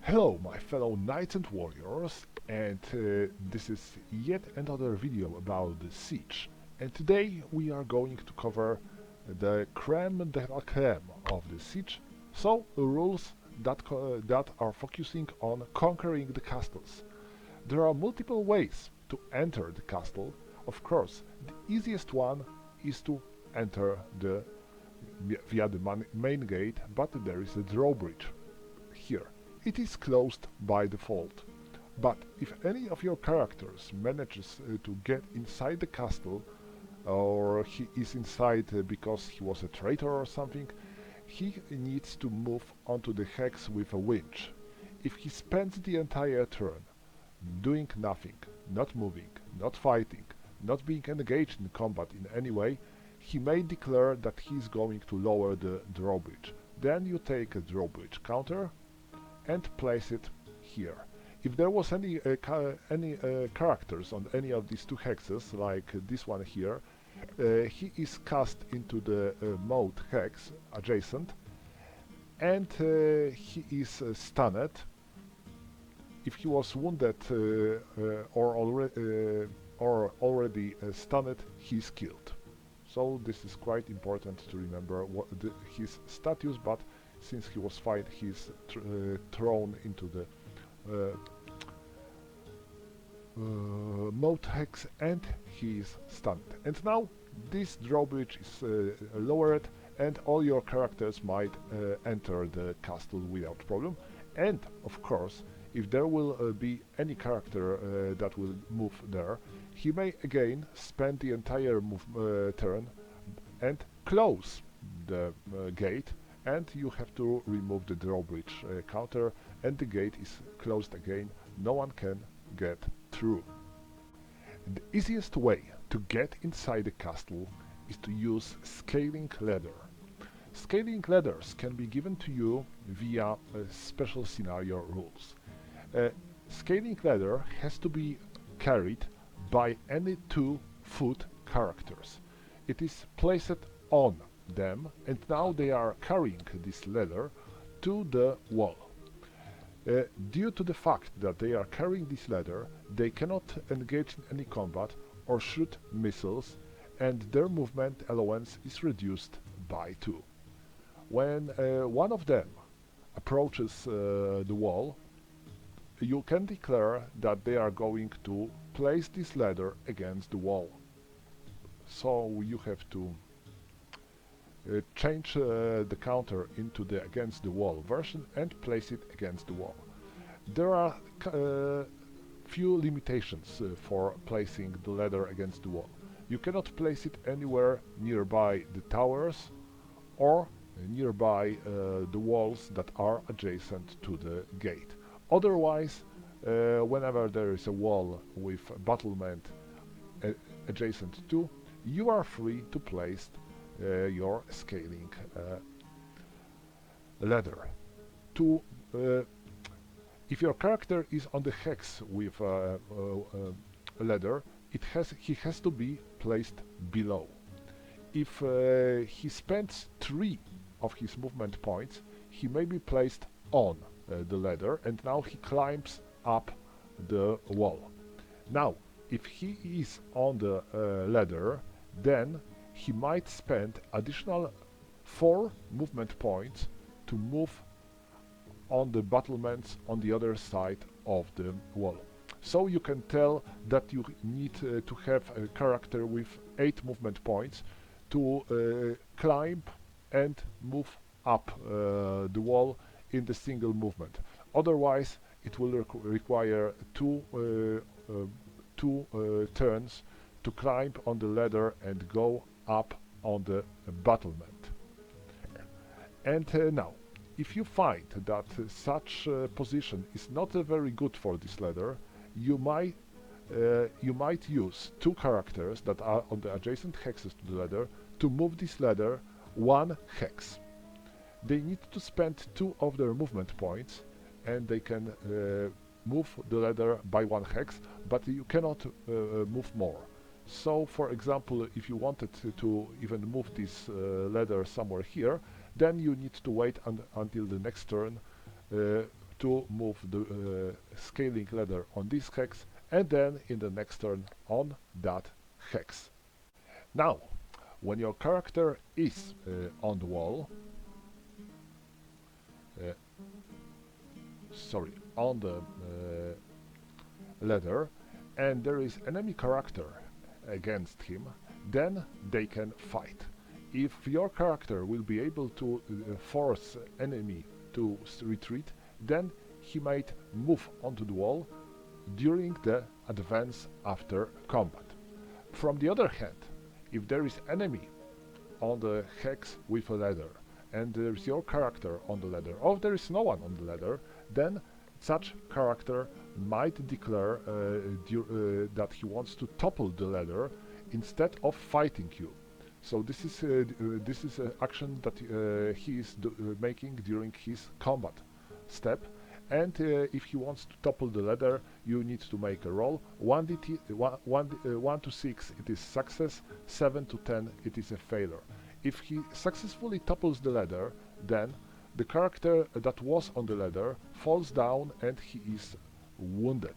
Hello my fellow knights and warriors, and this is yet another video about the siege. And today we are going to cover the creme de la creme of the siege, so rules that are focusing on conquering the castles. There are multiple ways to enter the castle. Of course, the easiest one is to enter via the main gate, but there is a drawbridge here. It is closed by default. But if any of your characters manages to get inside the castle, or he is inside because he was a traitor or something, he needs to move onto the hex with a winch. If he spends the entire turn doing nothing, not moving, not fighting, not being engaged in combat in any way, he may declare that he is going to lower the drawbridge. Then you take a drawbridge counter and place it here. If there was any characters on any of these two hexes, like this one here, he is cast into the mode hex adjacent, and he is stunned. If he was wounded or already stunned, he is killed. So this is quite important to remember his status, but since he was fine, he's thrown into the mode hex and he is stunned. And now this drawbridge is lowered and all your characters might enter the castle without problem. And of course, if there will be any character that will move there, he may again spend the entire turn and close the gate, and you have to remove the drawbridge counter, and the gate is closed again. No one can get through. And the easiest way to get inside the castle is to use scaling ladder. Scaling ladders can be given to you via special scenario rules. Scaling ladder has to be carried by any 2-foot characters. It is placed on them, and now they are carrying this ladder to the wall. Due to the fact that they are carrying this ladder, they cannot engage in any combat or shoot missiles, and their movement allowance is reduced by 2. When one of them approaches the wall, you can declare that they are going to place this ladder against the wall. So you have to change the counter into the against the wall version and place it against the wall. There are few limitations for placing the ladder against the wall. You cannot place it anywhere nearby the towers or nearby the walls that are adjacent to the gate. Otherwise, whenever there is a wall with battlement adjacent to, you are free to place your scaling ladder. If your character is on the hex with a ladder, he has to be placed below. If he spends 3 of his movement points, he may be placed on the ladder, and now he climbs up the wall. Now, if he is on the ladder, then he might spend additional 4 movement points to move on the battlements on the other side of the wall. So you can tell that you need to have a character with 8 movement points to climb and move up the wall in the single movement. Otherwise, it will require two turns to climb on the ladder and go up on the battlement. And now, if you find that such position is not very good for this ladder, you might use 2 characters that are on the adjacent hexes to the ladder to move this ladder 1 hex. They need to spend 2 of their movement points, and they can move the ladder by 1 hex, but you cannot move more. So, for example, if you wanted to even move this ladder somewhere here, then you need to wait until the next turn to move the scaling ladder on this hex, and then in the next turn on that hex. Now, when your character is on the wall, on the ladder, and there is enemy character against him, then they can fight. If your character will be able to force enemy to retreat, then he might move onto the wall during the advance after combat. From the other hand, if there is enemy on the hex with a ladder, and there is your character on the ladder, or there is no one on the ladder, then such character might declare that he wants to topple the ladder instead of fighting you. So this is an action that he is making during his combat step, and if he wants to topple the ladder, you need to make a roll. 1 to 6 it is success, 7 to 10 it is a failure. If he successfully topples the ladder, then the character that was on the ladder falls down and he is wounded.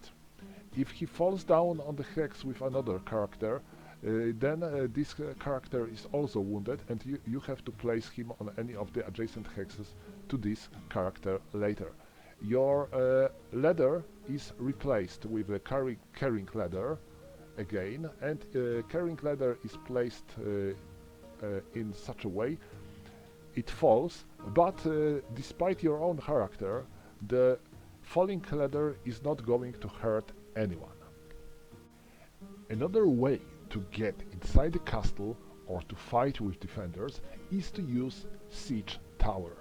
If he falls down on the hex with another character, then this character is also wounded, and you have to place him on any of the adjacent hexes to this character later. Your ladder is replaced with a carrying ladder again, and carrying ladder is placed in such a way it falls, but despite your own character, the falling ladder is not going to hurt anyone. Another way to get inside the castle or to fight with defenders is to use siege tower.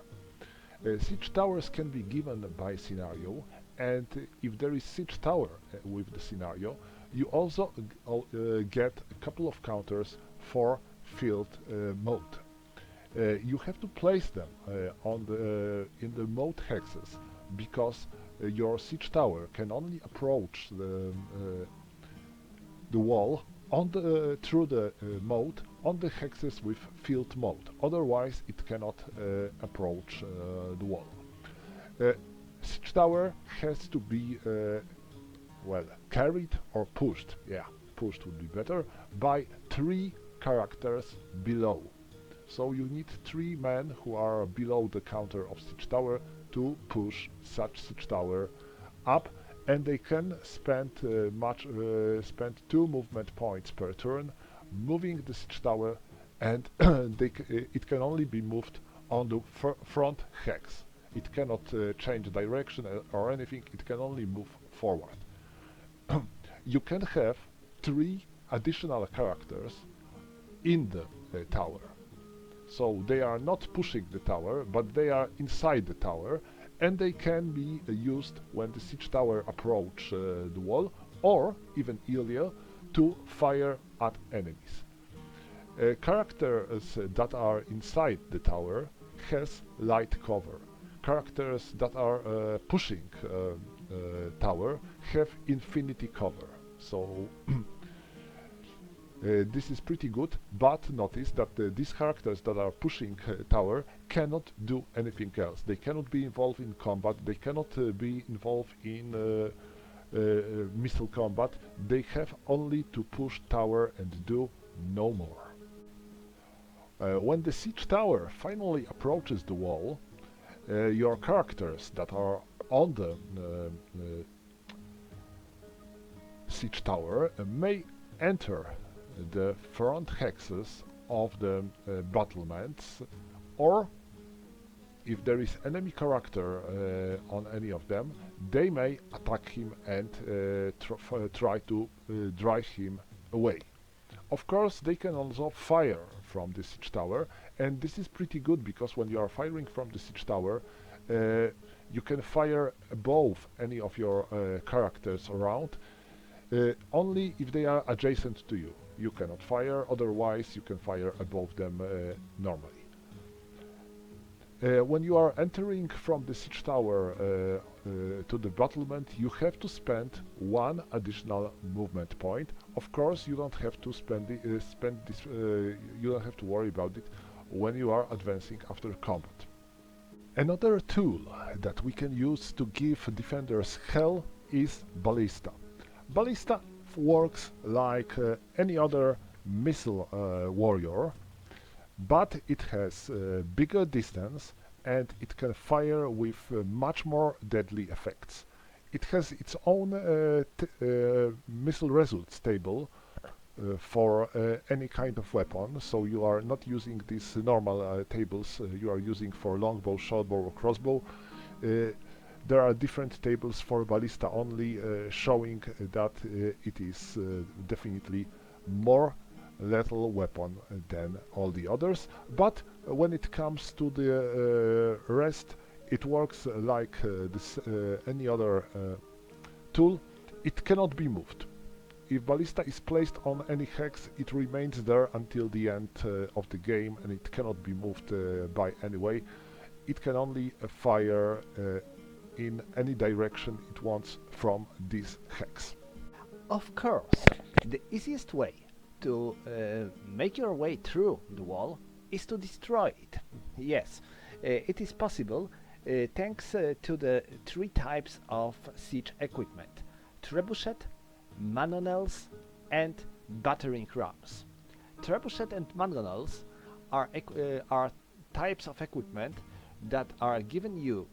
Siege towers can be given by scenario, and if there is siege tower with the scenario, you also get a couple of counters for field mode. You have to place them in the mode hexes, because your siege tower can only approach the wall through the mode on the hexes with field mode. Otherwise, it cannot approach the wall. Siege tower has to be carried or pushed. Yeah, pushed would be better, by 3 characters below. So you need 3 men who are below the counter of siege tower to push such siege tower up, and they can spend 2 movement points per turn moving the siege tower, and it can only be moved on the front hex. It cannot change direction or anything, it can only move forward. You can have 3 additional characters in the tower. So they are not pushing the tower, but they are inside the tower, and they can be used when the siege tower approach the wall, or even earlier, to fire at enemies. Characters that are inside the tower has light cover. Characters that are pushing tower have infinity cover. So this is pretty good, but notice that these characters that are pushing tower cannot do anything else. They cannot be involved in combat, they cannot be involved in missile combat. They have only to push tower and do no more. When the siege tower finally approaches the wall, your characters that are on the siege tower may enter the front hexes of the battlements, or if there is enemy character on any of them, they may attack him and try to drive him away. Of course, they can also fire from the siege tower, and this is pretty good, because when you are firing from the siege tower, you can fire above any of your characters around, only if they are adjacent to you. You cannot fire, otherwise you can fire above them normally. When you are entering from the siege tower to the battlement, you have to spend 1 additional movement point. Of course, you don't have to spend this. You don't have to worry about it when you are advancing after combat. Another tool that we can use to give defenders hell is Ballista. Ballista works like any other missile warrior, but it has bigger distance and it can fire with much more deadly effects. It has its own missile results table for any kind of weapon, so you are not using these normal tables you are using for longbow, shortbow or crossbow. There are different tables for ballista only, showing that it is definitely more lethal weapon than all the others, but when it comes to the rest, it works like any other tool. It cannot be moved. If ballista is placed on any hex, it remains there until the end of the game and it cannot be moved by any way. It can only fire in any direction it wants from this hex. Of course, the easiest way to make your way through the wall is to destroy it. Yes, it is possible thanks to the three types of siege equipment: trebuchet, mangonels, and battering rams. Trebuchet and mangonels are types of equipment that are given you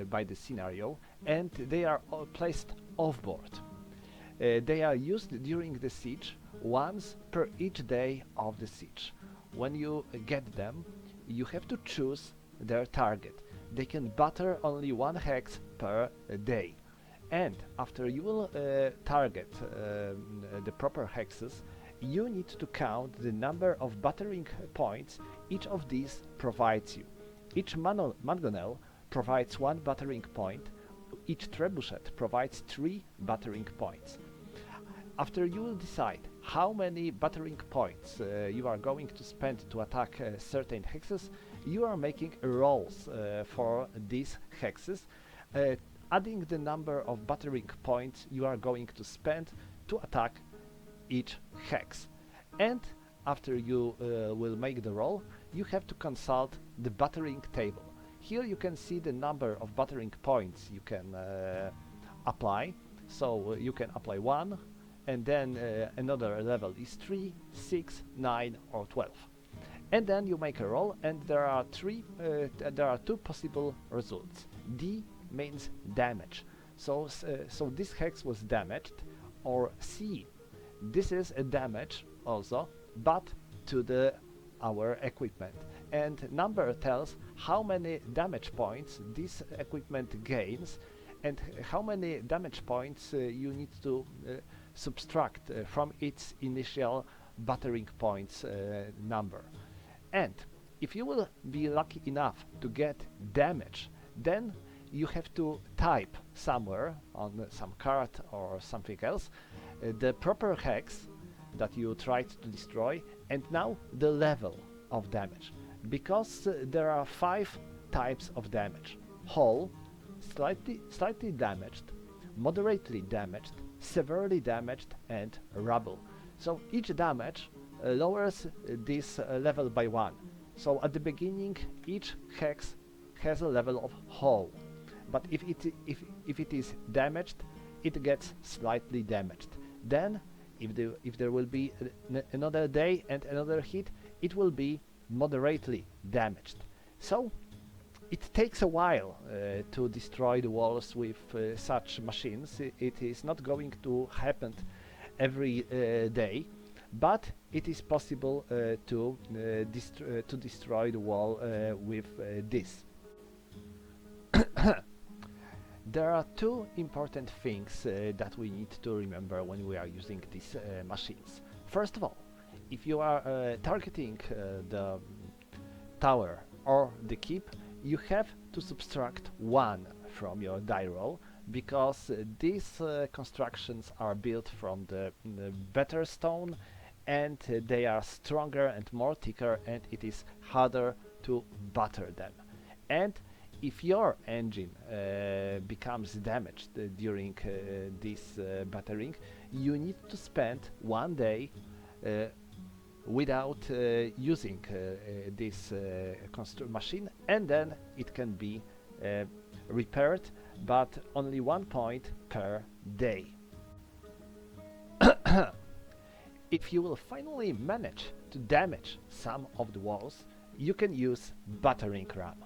by the scenario, and they are all placed off-board. They are used during the siege once per each day of the siege. When you get them, you have to choose their target. They can batter only one hex per day. And after you will target the proper hexes, you need to count the number of battering points each of these provides you. Each mangonel provides one battering point, each trebuchet provides 3 battering points. After you will decide how many battering points you are going to spend to attack certain hexes, you are making rolls for these hexes, adding the number of battering points you are going to spend to attack each hex. And after you will make the roll, you have to consult the battering table. Here you can see the number of battering points you can apply. So you can apply 1, and then another level is 3, 6, 9 or 12. And then you make a roll, and there are 2 possible results. D means damage. So this hex was damaged, or C, this is a damage also, but to our equipment. And number tells how many damage points this equipment gains and how many damage points you need to subtract from its initial battering points number. And if you will be lucky enough to get damage, then you have to type somewhere on some card or something else the proper hex that you tried to destroy, and now the level of damage, because there are 5 types of damage: whole, slightly damaged, moderately damaged, severely damaged, and rubble. So each damage lowers this level by 1. So at the beginning each hex has a level of whole, but if it is damaged, it gets slightly damaged. Then if there will be another day and another hit, it will be moderately damaged. So it takes a while to destroy the walls with such machines. It is not going to happen every day, but it is possible to destroy the wall with this. There are 2 important things that we need to remember when we are using these machines. First of all, if you are targeting the tower or the keep, you have to subtract 1 from your die roll, because these constructions are built from the better stone, and they are stronger and more thicker, and it is harder to batter them. And if your engine becomes damaged during this battering, you need to spend 1 day without using this machine, and then it can be repaired, but only 1 point per day. If you will finally manage to damage some of the walls, you can use battering ram.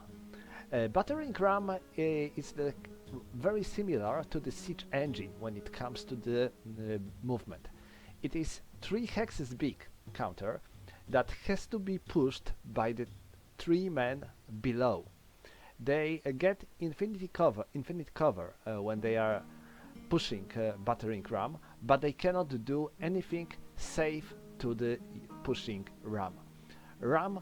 Battering ram is very similar to the siege engine when it comes to the movement. It is 3 hexes big counter that has to be pushed by the 3 men below. They get infinite cover when they are pushing battering ram, but they cannot do anything safe to the pushing ram. Ram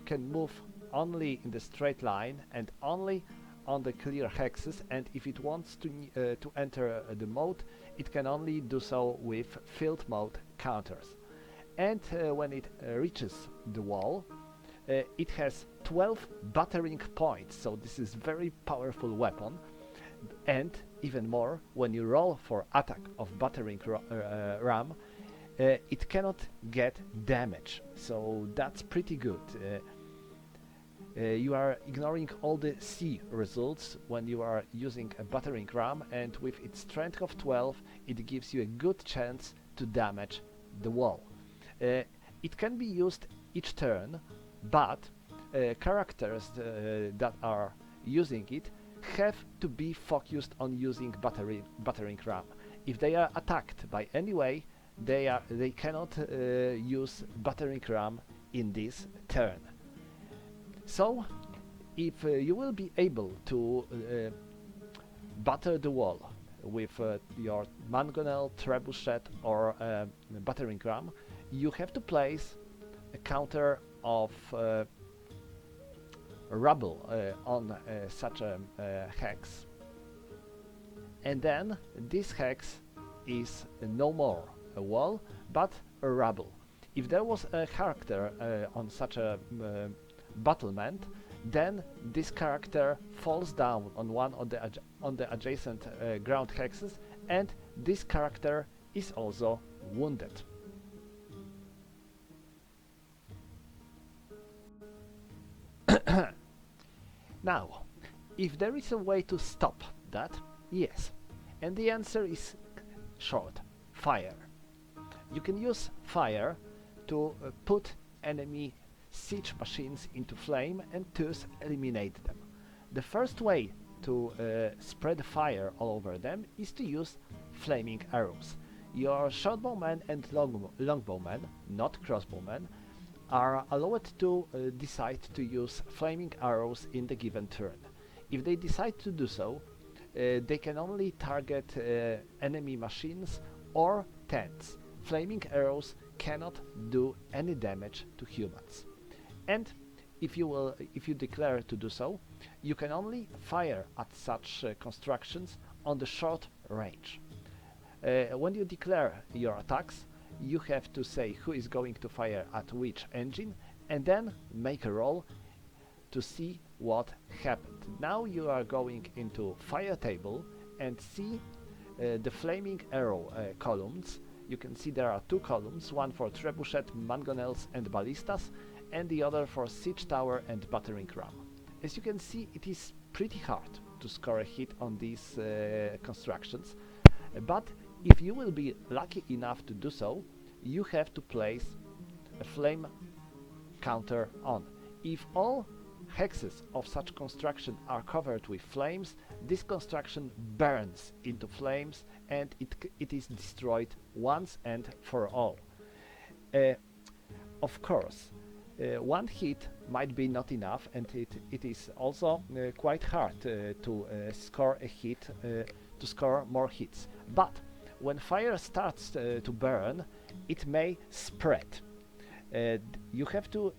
can move only in the straight line and only on the clear hexes, and if it wants to enter the mode, it can only do so with field mode counters. And when it reaches the wall, it has 12 battering points, so this is very powerful weapon. And even more, when you roll for attack of battering ram, it cannot get damage, so that's pretty good. You are ignoring all the C results when you are using a battering ram, and with its strength of 12 it gives you a good chance to damage the wall. It can be used each turn, but characters that are using it have to be focused on using battering ram. If they are attacked by any way, they cannot use battering ram in this turn. So, if you will be able to batter the wall with your mangonel, trebuchet or battering ram, you have to place a counter of rubble on such a hex, and then this hex is no more a wall but a rubble. If there was a character on such a battlement, then this character falls down on one of the adjacent ground hexes, and this character is also wounded. Now, if there is a way to stop that, yes, and the answer is short: fire. You can use fire to put enemy siege machines into flame and thus eliminate them. The first way to spread fire all over them is to use flaming arrows. Your shortbowmen and longbowmen, not crossbowmen, are allowed to decide to use flaming arrows in the given turn. If they decide to do so, they can only target enemy machines or tents. Flaming arrows cannot do any damage to humans. And if you declare to do so, you can only fire at such constructions on the short range. When you declare your attacks, you have to say who is going to fire at which engine, and then make a roll to see what happened. Now you are going into fire table and see the flaming arrow columns. You can see there are 2 columns, one for trebuchet, mangonels and ballistas, and the other for siege tower and battering ram. As you can see, it is pretty hard to score a hit on these constructions, but if you will be lucky enough to do so, you have to place a flame counter on. If all hexes of such construction are covered with flames, this construction burns into flames and it is destroyed once and for all. Of course, one hit might be not enough, and it is also quite hard to score a hit, to score more hits. But when fire starts to burn, it may spread. You have to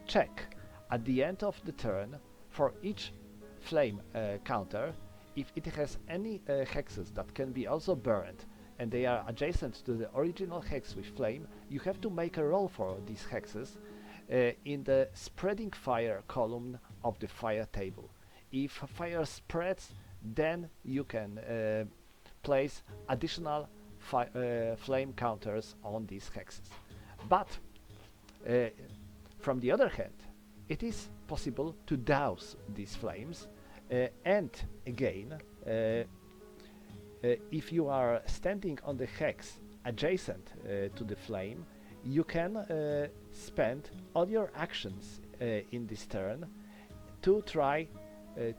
check at the end of the turn for each flame counter if it has any hexes that can be also burned and they are adjacent to the original hex with flame. You have to make a roll for these hexes in the spreading fire column of the fire table. If fire spreads, then you can place additional flame counters on these hexes. But Uh, from the other hand, it is possible to douse these flames, and again, if you are standing on the hex adjacent to the flame, you can spend all your actions in this turn to try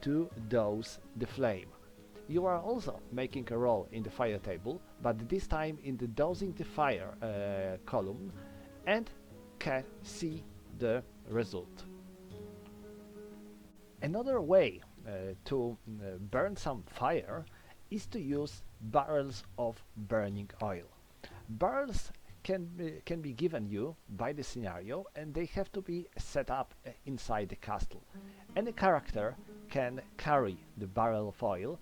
to douse the flame. You are also making a roll in the fire table, but this time in the dosing the fire column, and can see the result. Another way to burn some fire is to use barrels of burning oil. Barrels can be given you by the scenario, and they have to be set up inside the castle. Any character can carry the barrel of oil,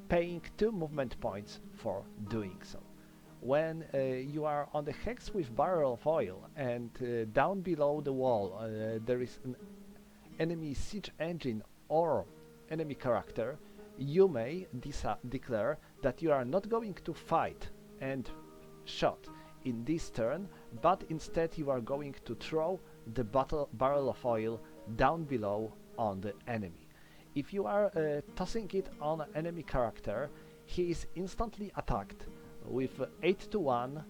paying 2 movement points for doing so. When you are on the hex with barrel of oil, and down below the wall there is an enemy siege engine or enemy character, you may declare that you are not going to fight and shot in this turn, but instead you are going to throw the barrel of oil down below on the enemy. If you are tossing it on an enemy character, he is instantly attacked with 8 to 1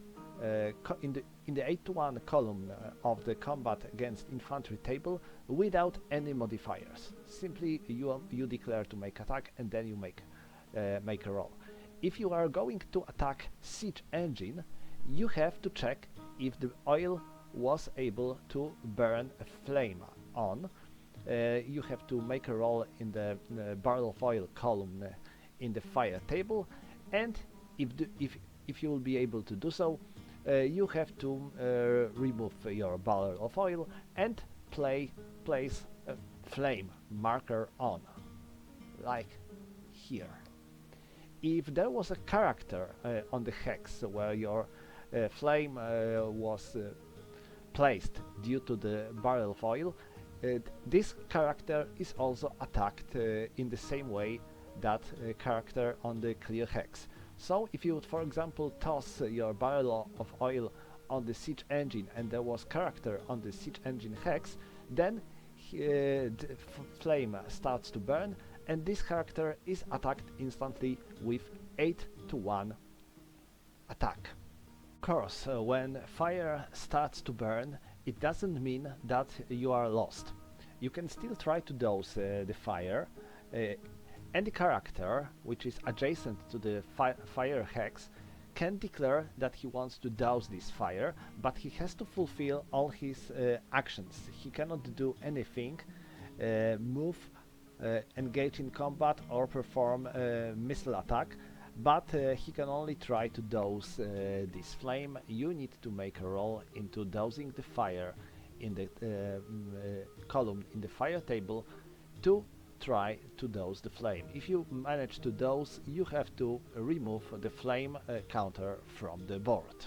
in the 8 to 1 column of the combat against infantry table without any modifiers. Simply you declare to make attack, and then you make a roll. If you are going to attack siege engine, you have to check if the oil was able to burn a flame on. You have to make a roll in the barrel of oil column in the fire table, and if you will be able to do so, you have to remove your barrel of oil and place a flame marker on, like here. If there was a character on the hex where your flame was placed due to the barrel of oil, this character is also attacked in the same way that character on the clear hex. So if you would, for example, toss your barrel of oil on the siege engine and there was character on the siege engine hex, then the flame starts to burn, and this character is attacked instantly with 8 to 1 attack. Of course, when fire starts to burn, it doesn't mean that you are lost. You can still try to douse the fire. Any character which is adjacent to the fire hex can declare that he wants to douse this fire, but he has to fulfill all his actions. He cannot do anything, move, engage in combat, or perform a missile attack, but he can only try to douse this flame. You need to make a roll into dousing the fire in the column in the fire table to try to douse the flame. If you manage to douse, you have to remove the flame counter from the board.